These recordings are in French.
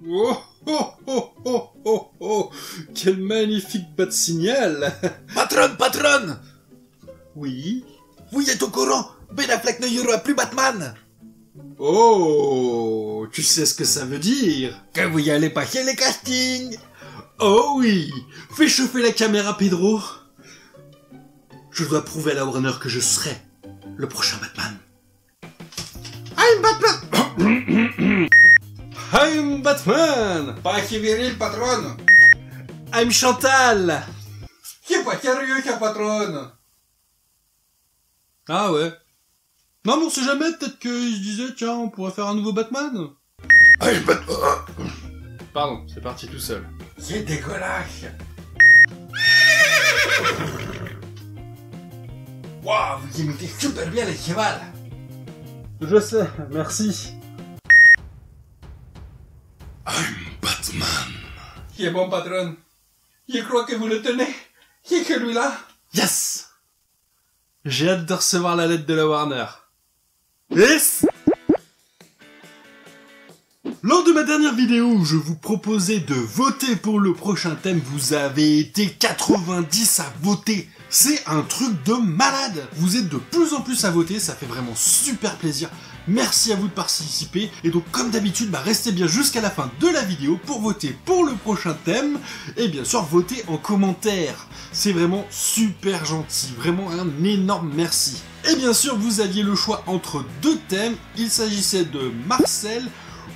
Oh oh oh oh oh oh. Quel magnifique bas de signal. Patronne. Oui. Vous êtes au courant? Ben Affleck ne y aura plus Batman. Oh, tu sais ce que ça veut dire? Que vous y allez passer les castings. Oh oui. Fais chauffer la caméra, Pedro. Je dois prouver à la Warner que je serai le prochain Batman. I'm Batman. I'm Batman. Pas si viril, patronne. I'm Chantal. C'est pas sérieux, ça, patronne. Ah ouais. Non mais on sait jamais, peut-être qu'ils se disaient, tiens, on pourrait faire un nouveau Batman. I'm Batman. Pardon, c'est parti tout seul. C'est dégueulasse. Waouh, vous imitez super bien les chevals. Je sais, merci. I'm Batman. Qui est bon, patronne. Je crois que vous le tenez. Qui est celui-là? Yes. J'ai hâte de recevoir la lettre de la Warner. Yes. Lors de ma dernière vidéo où je vous proposais de voter pour le prochain thème, vous avez été 90 à voter. C'est un truc de malade. Vous êtes de plus en plus à voter, ça fait vraiment super plaisir. Merci à vous de participer. Et donc comme d'habitude, restez bien jusqu'à la fin de la vidéo pour voter pour le prochain thème. Et bien sûr, votez en commentaire. C'est vraiment super gentil. Vraiment un énorme merci. Et bien sûr, vous aviez le choix entre deux thèmes. Il s'agissait de Marcel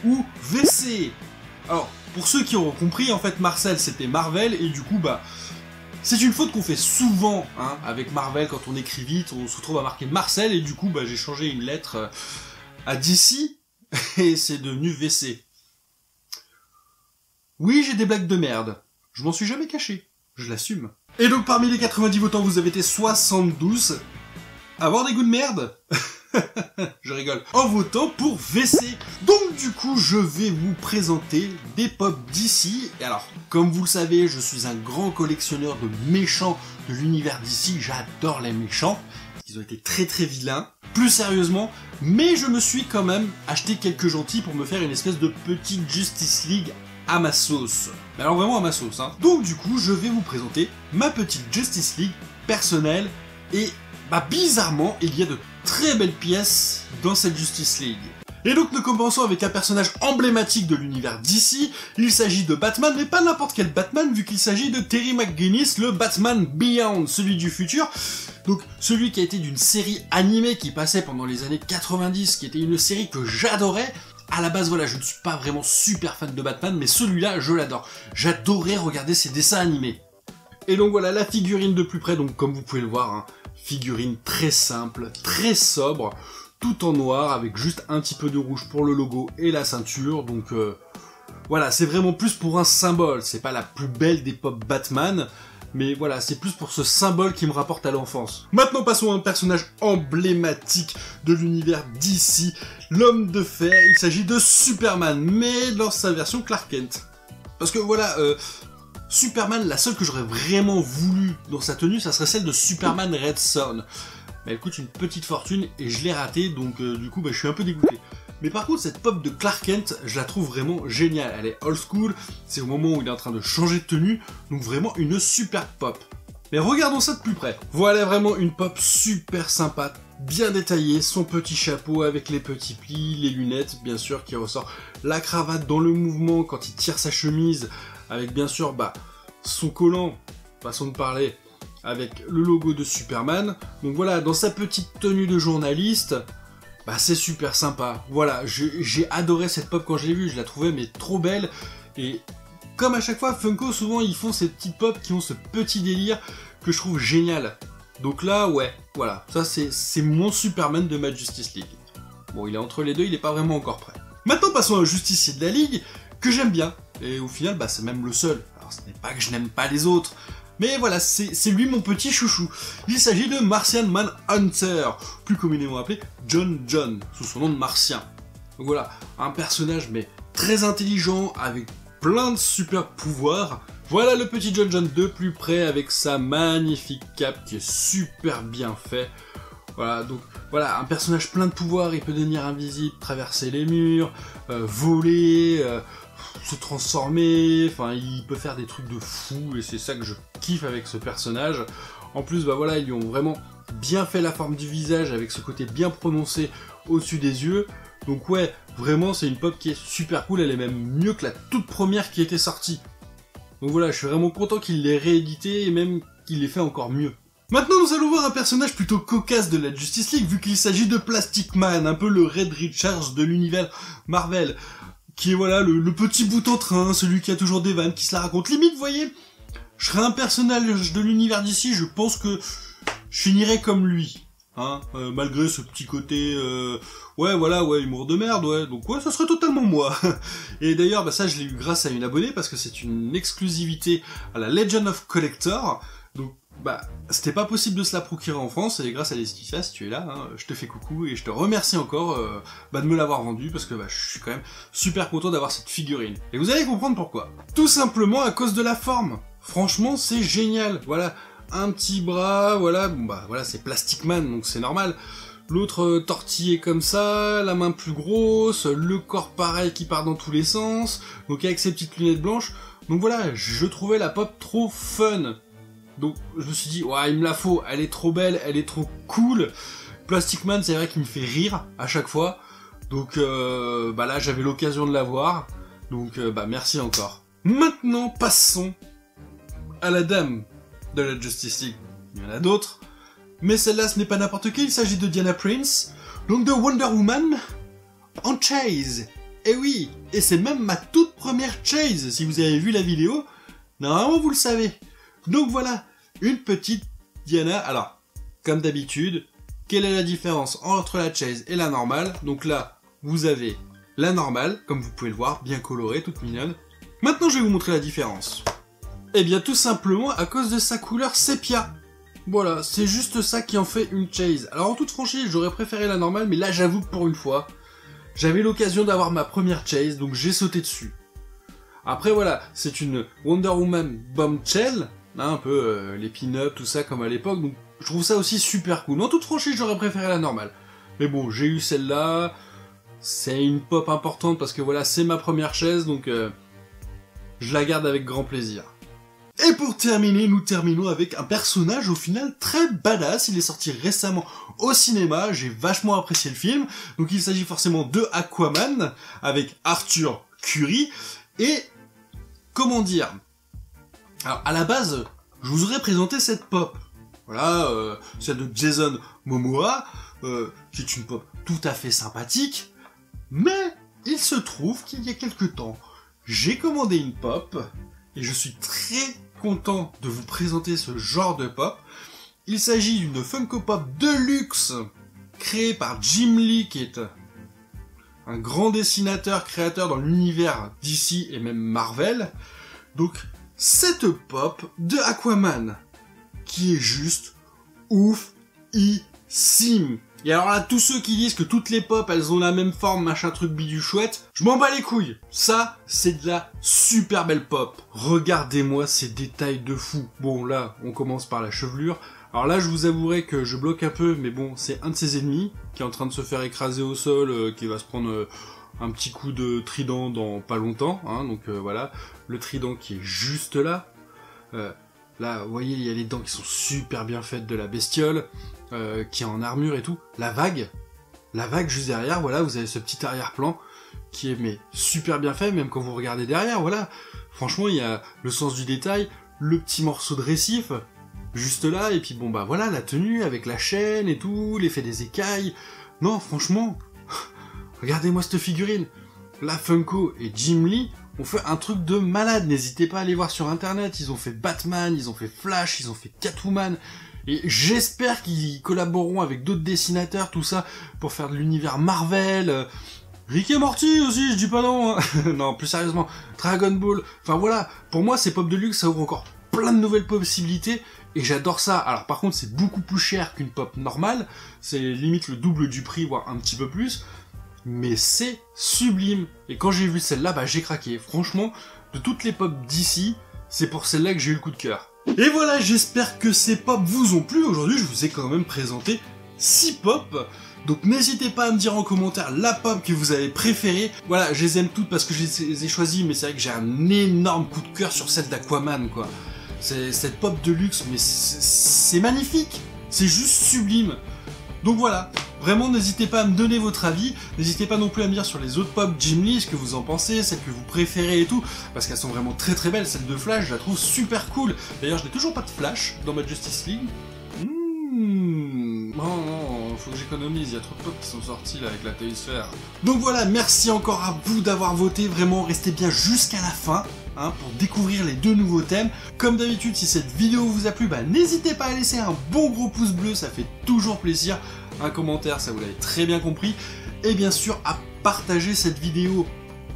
ou VC. Alors, pour ceux qui auront compris, en fait, Marcel, c'était Marvel. Et du coup, c'est une faute qu'on fait souvent avec Marvel. Quand on écrit vite, on se retrouve à marquer Marcel. Et du coup, j'ai changé une lettre à DC. Et c'est devenu VC. Oui, j'ai des blagues de merde. Je m'en suis jamais caché. Je l'assume. Et donc, parmi les 90 votants, vous avez été 72 à avoir des goûts de merde. Je rigole. En votant pour VC. Donc du coup, je vais vous présenter des pop d'ici. Et alors, comme vous le savez, je suis un grand collectionneur de méchants de l'univers d'ici. J'adore les méchants. Ils ont été très très vilains. Plus sérieusement, mais je me suis quand même acheté quelques gentils pour me faire une espèce de petite Justice League à ma sauce. Mais alors vraiment à ma sauce, Donc du coup, je vais vous présenter ma petite Justice League personnelle. Et bizarrement, il y a de très belles pièces dans cette Justice League. Et donc nous commençons avec un personnage emblématique de l'univers DC. Il s'agit de Batman, mais pas n'importe quel Batman, vu qu'il s'agit de Terry McGinnis, le Batman Beyond, celui du futur. Donc celui qui a été d'une série animée qui passait pendant les années 90, qui était une série que j'adorais. À la base, voilà, je ne suis pas vraiment super fan de Batman, mais celui-là, je l'adore. J'adorais regarder ses dessins animés. Et donc voilà, la figurine de plus près, donc comme vous pouvez le voir, figurine très simple, très sobre, tout en noir, avec juste un petit peu de rouge pour le logo et la ceinture, donc voilà, c'est vraiment plus pour un symbole, c'est pas la plus belle des pop Batman, mais voilà, c'est plus pour ce symbole qui me rapporte à l'enfance. Maintenant passons à un personnage emblématique de l'univers DC, l'homme de fer, il s'agit de Superman, mais dans sa version Clark Kent. Parce que voilà, Superman, la seule que j'aurais vraiment voulu dans sa tenue, ça serait celle de Superman Red Son. Mais elle coûte une petite fortune et je l'ai ratée, donc du coup je suis un peu dégoûté. Mais par contre, cette pop de Clark Kent, je la trouve vraiment géniale. Elle est old school, c'est au moment où il est en train de changer de tenue, donc vraiment une super pop. Mais regardons ça de plus près. Voilà vraiment une pop super sympa, bien détaillée, son petit chapeau avec les petits plis, les lunettes, bien sûr, qui ressort la cravate dans le mouvement quand il tire sa chemise, avec bien sûr son collant, façon de parler, avec le logo de Superman. Donc voilà, dans sa petite tenue de journaliste, c'est super sympa. Voilà, j'ai adoré cette pop quand je l'ai vue, je la trouvais trop belle. Et comme à chaque fois, Funko, souvent ils font ces petites pop qui ont ce petit délire que je trouve génial. Donc là, ouais, voilà, ça c'est mon Superman de ma Justice League. Bon, il est entre les deux, il n'est pas vraiment encore prêt. Maintenant passons à un justicier de la Ligue que j'aime bien. Et au final, c'est même le seul. Alors ce n'est pas que je n'aime pas les autres, mais voilà, c'est lui mon petit chouchou. Il s'agit de Martian Manhunter, plus communément appelé John, sous son nom de Martien. Donc voilà, un personnage très intelligent, avec plein de super pouvoirs. Voilà le petit John de plus près, avec sa magnifique cape qui est super bien fait. Voilà, donc voilà, un personnage plein de pouvoirs, il peut devenir invisible, traverser les murs, voler, se transformer, enfin il peut faire des trucs de fou et c'est ça que je kiffe avec ce personnage. En plus bah voilà, ils lui ont vraiment bien fait la forme du visage avec ce côté bien prononcé au-dessus des yeux. Donc ouais, vraiment c'est une pop qui est super cool, elle est même mieux que la toute première qui était sortie. Donc voilà, je suis vraiment content qu'il l'ait réédité et même qu'il l'ait fait encore mieux. Maintenant nous allons voir un personnage plutôt cocasse de la Justice League vu qu'il s'agit de Plastic Man, un peu le Red Richards de l'univers Marvel, qui est voilà le petit bout en train, celui qui a toujours des vannes, qui se la raconte. Limite, vous voyez, je serais un personnage de l'univers d'ici, je pense que je finirais comme lui, hein, malgré ce petit côté, ouais voilà, ouais, humour de merde, ouais, donc ouais, ça serait totalement moi. Et d'ailleurs, bah ça je l'ai eu grâce à une abonnée, parce que c'est une exclusivité à la Legend of Collector, donc bah, c'était pas possible de se la procurer en France, et grâce à Laetitia, si tu es là, hein, je te fais coucou, et je te remercie encore de me l'avoir vendu, parce que bah, je suis quand même super content d'avoir cette figurine. Et vous allez comprendre pourquoi. Tout simplement à cause de la forme. Franchement, c'est génial. Voilà, un petit bras, voilà, bon bah voilà, c'est Plastic Man, donc c'est normal. L'autre tortillé comme ça, la main plus grosse, le corps pareil qui part dans tous les sens, donc avec ses petites lunettes blanches. Donc voilà, je trouvais la pop trop fun. Donc je me suis dit, ouais, il me la faut, elle est trop belle, elle est trop cool. Plastic Man, c'est vrai qu'il me fait rire à chaque fois. Donc bah là, j'avais l'occasion de la voir. Donc bah merci encore. Maintenant, passons à la dame de la Justice League. Il y en a d'autres. Mais celle-là, ce n'est pas n'importe qui, il s'agit de Diana Prince. Donc de Wonder Woman en chase. Et oui, et c'est même ma toute première chase. Si vous avez vu la vidéo, normalement vous le savez. Donc voilà, une petite Diana. Alors, comme d'habitude, quelle est la différence entre la chase et la normale? Donc là, vous avez la normale, comme vous pouvez le voir, bien colorée, toute mignonne. Maintenant, je vais vous montrer la différence. Eh bien, tout simplement à cause de sa couleur sépia. Voilà, c'est juste ça qui en fait une chase. Alors, en toute franchise, j'aurais préféré la normale, mais là, j'avoue que pour une fois, j'avais l'occasion d'avoir ma première chase, donc j'ai sauté dessus. Après, voilà, c'est une Wonder Woman Bombshell, hein, un peu les pin-up, tout ça, comme à l'époque, donc je trouve ça aussi super cool. En toute franchise, j'aurais préféré la normale. Mais bon, j'ai eu celle-là, c'est une pop importante, parce que voilà, c'est ma première chaise, donc je la garde avec grand plaisir. Et pour terminer, nous terminons avec un personnage au final très badass. Il est sorti récemment au cinéma, j'ai vachement apprécié le film. Donc il s'agit forcément de Aquaman, avec Arthur Curry. Et, comment dire, alors à la base, je vous aurais présenté cette pop. Voilà, celle de Jason Momoa, qui est une pop tout à fait sympathique. Mais il se trouve qu'il y a quelque temps, j'ai commandé une pop, et je suis très content de vous présenter ce genre de pop. Il s'agit d'une Funko Pop Deluxe, créée par Jim Lee, qui est un grand dessinateur, créateur dans l'univers DC et même Marvel. Donc, cette pop de Aquaman, qui est juste oufissime. Et alors là, tous ceux qui disent que toutes les pop, elles ont la même forme, machin truc bidule chouette, je m'en bats les couilles. Ça, c'est de la super belle pop. Regardez-moi ces détails de fou. Bon, là, on commence par la chevelure. Alors là, je vous avouerai que je bloque un peu, mais bon, c'est un de ses ennemis, qui est en train de se faire écraser au sol, qui va se prendre un petit coup de trident dans pas longtemps, hein, donc voilà. Le trident qui est juste là. Là, vous voyez, il y a les dents qui sont super bien faites de la bestiole, qui est en armure et tout. La vague juste derrière, voilà, vous avez ce petit arrière-plan qui est mais super bien fait, même quand vous regardez derrière, voilà. Franchement, il y a le sens du détail, le petit morceau de récif, juste là, et puis bon bah voilà, la tenue avec la chaîne et tout, l'effet des écailles. Non, franchement, regardez-moi cette figurine. La Funko et Jim Lee ont fait un truc de malade, n'hésitez pas à aller voir sur internet, ils ont fait Batman, ils ont fait Flash, ils ont fait Catwoman, et j'espère qu'ils collaboreront avec d'autres dessinateurs, tout ça, pour faire de l'univers Marvel, Rick et Morty aussi, je dis pas non, hein. Non, plus sérieusement, Dragon Ball, enfin voilà, pour moi ces pop de luxe, ça ouvre encore plein de nouvelles possibilités, et j'adore ça. Alors par contre, c'est beaucoup plus cher qu'une pop normale, c'est limite le double du prix, voire un petit peu plus, mais c'est sublime. Et quand j'ai vu celle-là, bah j'ai craqué. Franchement, de toutes les pop d'ici, c'est pour celle-là que j'ai eu le coup de cœur. Et voilà, j'espère que ces pop vous ont plu. Aujourd'hui, je vous ai quand même présenté 6 pop. Donc n'hésitez pas à me dire en commentaire la pop que vous avez préférée. Voilà, je les aime toutes parce que je les ai choisies, mais c'est vrai que j'ai un énorme coup de cœur sur celle d'Aquaman, quoi. Cette pop de luxe, mais c'est magnifique. C'est juste sublime. Donc voilà, vraiment n'hésitez pas à me donner votre avis, n'hésitez pas non plus à me dire sur les autres pop Jim Lee ce que vous en pensez, celles que vous préférez et tout, parce qu'elles sont vraiment très très belles, celle de Flash je la trouve super cool. D'ailleurs je n'ai toujours pas de Flash dans ma Justice League. Non, faut que j'économise, il y a trop de pop qui sont sortis là avec la Toysphère. Donc voilà, merci encore à vous d'avoir voté, vraiment restez bien jusqu'à la fin. Pour découvrir les 2 nouveaux thèmes. Comme d'habitude, si cette vidéo vous a plu, n'hésitez pas à laisser un bon gros pouce bleu, ça fait toujours plaisir. Un commentaire, ça vous l'avez très bien compris. Et bien sûr, à partager cette vidéo.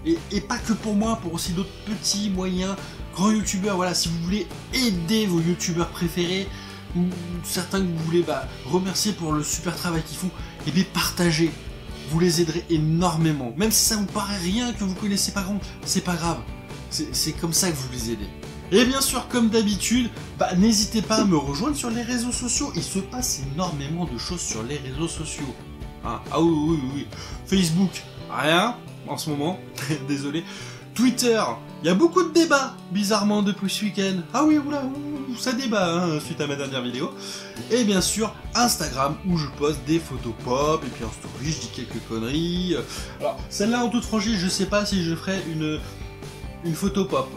Et pas que pour moi, pour aussi d'autres petits, moyens, grands youtubeurs. Voilà, si vous voulez aider vos youtubeurs préférés, ou certains que vous voulez remercier pour le super travail qu'ils font, et bien partagez. Vous les aiderez énormément. Même si ça vous paraît rien, que vous connaissez pas grand, c'est pas grave. C'est comme ça que vous les aidez. Et bien sûr, comme d'habitude, n'hésitez pas à me rejoindre sur les réseaux sociaux. Il se passe énormément de choses sur les réseaux sociaux. Ah oui. Facebook, rien en ce moment. Désolé. Twitter, il y a beaucoup de débats, bizarrement, depuis ce week-end. Ah oui, oula, ça débat, suite à ma dernière vidéo. Et bien sûr, Instagram, où je poste des photos pop, et puis en story, je dis quelques conneries. Alors, celle-là, en toute franchise, je sais pas si je ferai une photo pop.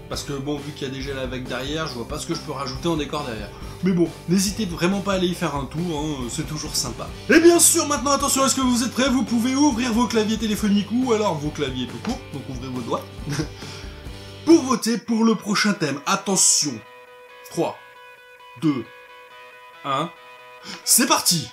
Parce que bon, vu qu'il y a déjà la vague derrière, je vois pas ce que je peux rajouter en décor derrière. Mais bon, n'hésitez vraiment pas à aller y faire un tour, c'est toujours sympa. Et bien sûr, maintenant attention, est-ce que vous êtes prêts? Vous pouvez ouvrir vos claviers téléphoniques ou alors vos claviers tout court, donc ouvrez vos doigts. Pour voter pour le prochain thème, attention. 3, 2, 1, c'est parti!